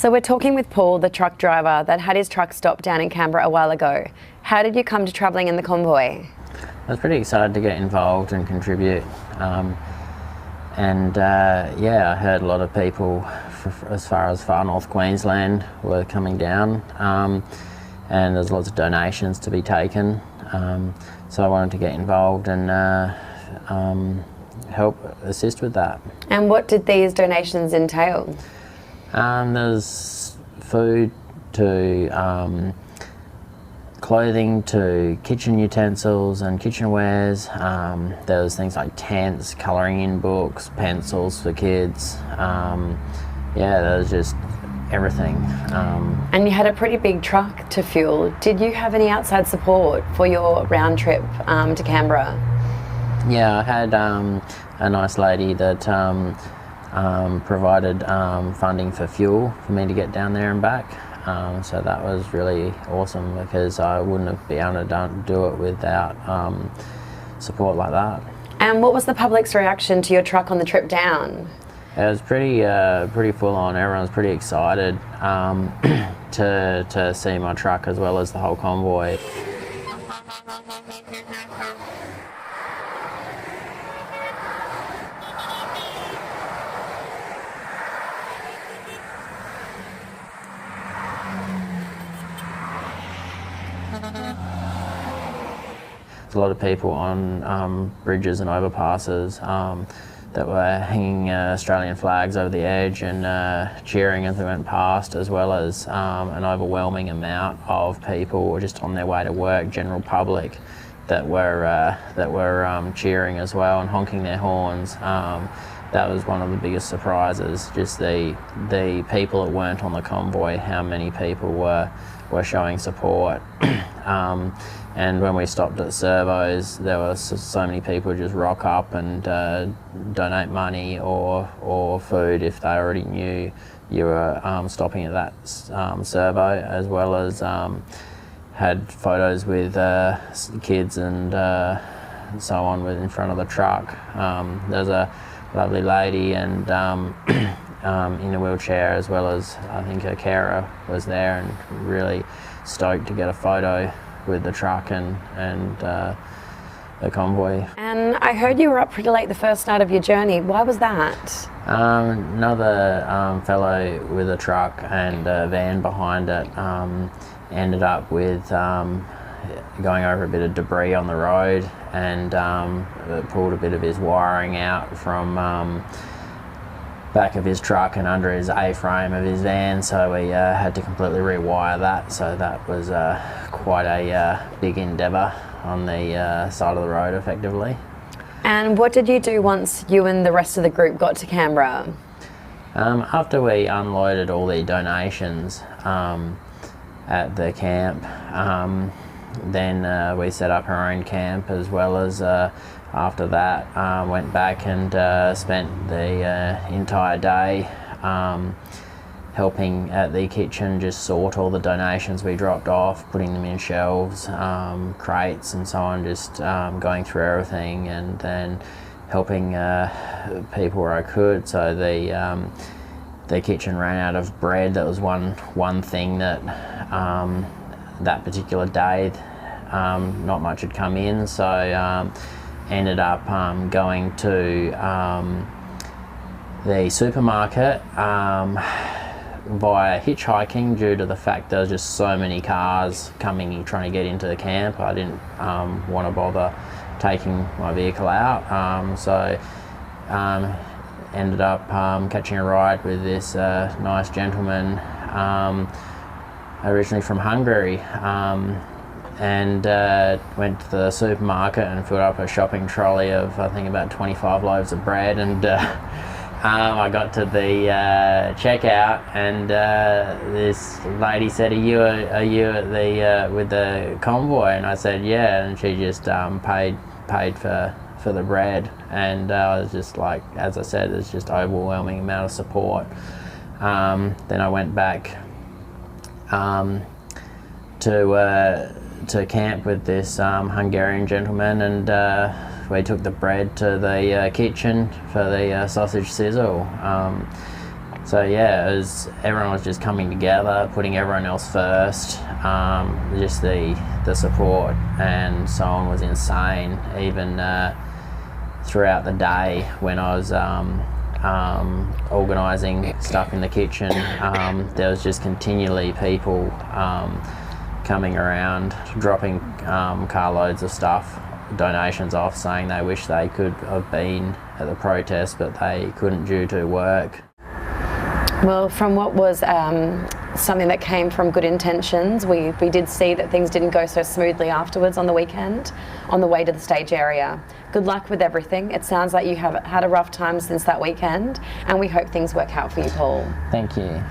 So we're talking with Paul, the truck driver that had his truck stopped down in Canberra a while ago. How did you come to travelling in the convoy? I was pretty excited to get involved and contribute. I heard a lot of people as far as far north Queensland were coming down, and there's lots of donations to be taken. So I wanted to get involved and help assist with that. And what did these donations entail? There's food to clothing to kitchen utensils and kitchenwares. There was things like tents, colouring in books, pencils for kids. There was just everything. And you had a pretty big truck to fuel. Did you have any outside support for your round trip to Canberra? Yeah, I had a nice lady that provided funding for fuel for me to get down there and back. So that was really awesome because I wouldn't have been able to do it without support like that. And what was the public's reaction to your truck on the trip down? It was pretty full on. Everyone was pretty excited to see my truck as well as the whole convoy. There's a lot of people on bridges and overpasses that were hanging Australian flags over the edge and cheering as they went past, as well as an overwhelming amount of people just on their way to work, general public, that were cheering as well and honking their horns. That was one of the biggest surprises, just the people that weren't on the convoy, how many people were showing support. And when we stopped at servos, there were so many people just rock up and donate money or food if they already knew you were stopping at that servo, as well as had photos with kids and so on in front of the truck. There's a lovely lady and in a wheelchair, as well as I think her carer was there, and really stoked to get a photo with the truck and the convoy. And I heard you were up pretty late the first night of your journey. Why was that? Another fellow with a truck and a van behind it ended up with going over a bit of debris on the road, and pulled a bit of his wiring out from back of his truck and under his A-frame of his van, so we had to completely rewire that. So that was quite a big endeavour on the side of the road, effectively. And what did you do once you and the rest of the group got to Canberra? After we unloaded all the donations at the camp, then we set up our own camp, as well as after that went back and spent the entire day helping at the kitchen, just sort all the donations we dropped off, putting them in shelves, crates and so on, just going through everything, and then helping people where I could. So the kitchen ran out of bread. That was one thing that that particular day not much had come in, so ended up going to the supermarket via hitchhiking, due to the fact there was just so many cars coming trying to get into the camp. I didn't want to bother taking my vehicle out, so ended up catching a ride with this nice gentleman, originally from Hungary, and went to the supermarket and filled up a shopping trolley of, I think, about 25 loaves of bread, and I got to the checkout, and this lady said, are you at the with the convoy? And I said, yeah, and she just paid for the bread, and I was just like, as I said, there's just overwhelming amount of support. Then I went back to camp with this Hungarian gentleman, and we took the bread to the kitchen for the sausage sizzle. So yeah, everyone was just coming together, putting everyone else first. Just the support and so on was insane. Even throughout the day when I was organising stuff in the kitchen, there was just continually people coming around, dropping carloads of stuff, donations off, saying they wish they could have been at the protest but they couldn't due to work. Well, from what was something that came from good intentions, we did see that things didn't go so smoothly afterwards on the weekend, on the way to the stage area. Good luck with everything. It sounds like you have had a rough time since that weekend, and we hope things work out for you, Paul. Thank you.